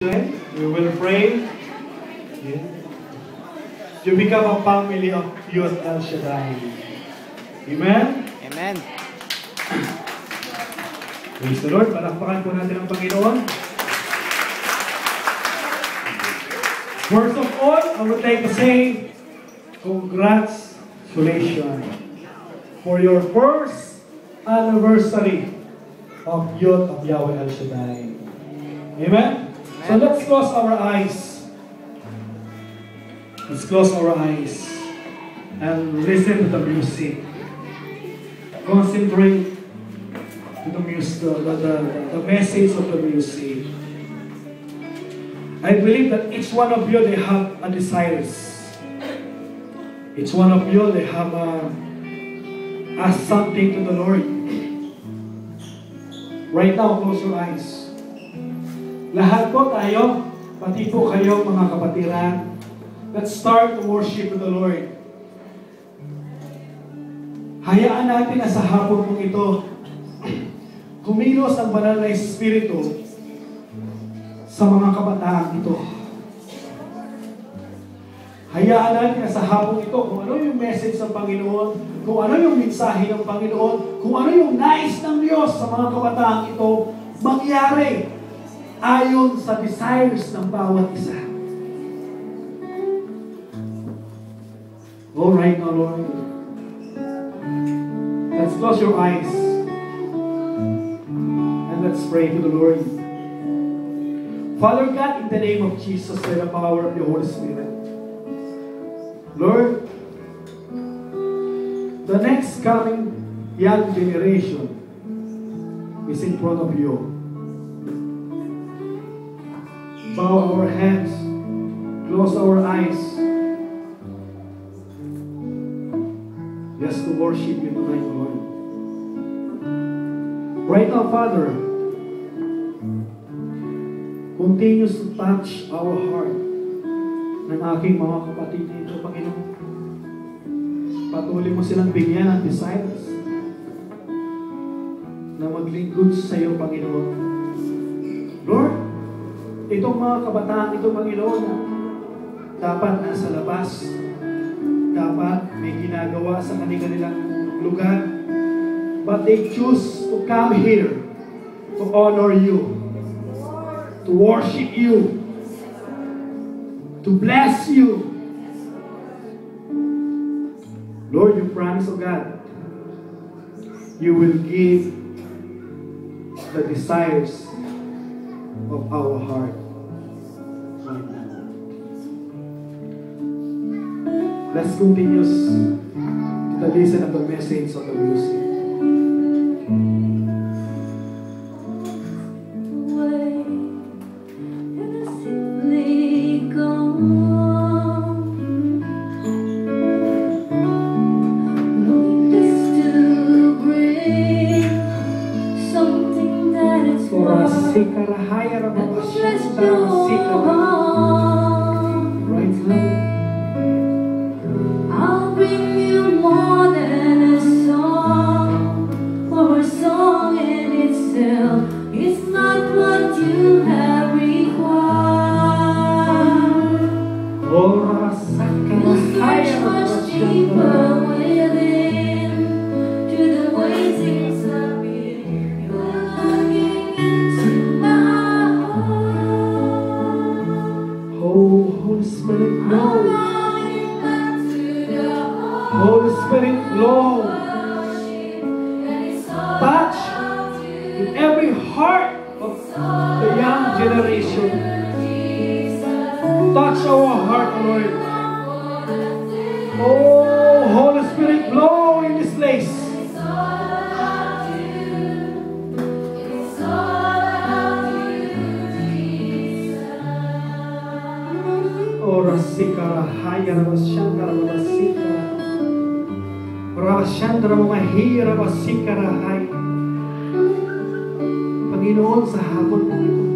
We will pray. You become a family of Youth El Shaddai. Amen? Amen. Praise the Lord. Palakpakan po natin ang Panginoon. First of all, I would like to say, congratulations for your first anniversary of Youth of Yahweh El Shaddai. Amen? So let's close our eyes. Let's close our eyes and listen to the music. Concentrate to the music, the message of the music. I believe that each one of you, they have a desires. Each one of you, they have ask something to the Lord. Right now, close your eyes. Lahat po tayo, pati po kayo mga kapatiran, let's start to worship the Lord. Hayaan natin na sa hapon mong ito, kumilos ang banal na Espiritu sa mga kabataan ito. Hayaan natin na sa hapon ito, kung ano yung message ng Panginoon, kung ano yung mensahe ng Panginoon, kung ano yung nais ng Diyos sa mga kabataan ito, mangyari ayon sa desires ng bawat isa. All right now, Lord. Let's close your eyes and let's pray to the Lord. Father God, in the name of Jesus, by the power of the Holy Spirit, Lord, the next coming young generation is in front of you. Bow our heads, close our eyes, just to worship you tonight, Lord. Right now, Father, continues to touch our heart ng aking mga kapatid dito, Panginoon. Patuloy mo silang bigyan ng desires na maglingkod sa iyo, Panginoon. Lord, itong mga kabataan ito, Panginoon, dapat nasa labas, dapat may ginagawa sa kanilang lugar, but they choose to come here to honor you, to worship you, to bless you. Lord, you promise, oh God, you will give the desires of our heart right now. Let's continue to listen to the message of the music. Panginoon, sa hapon po ito,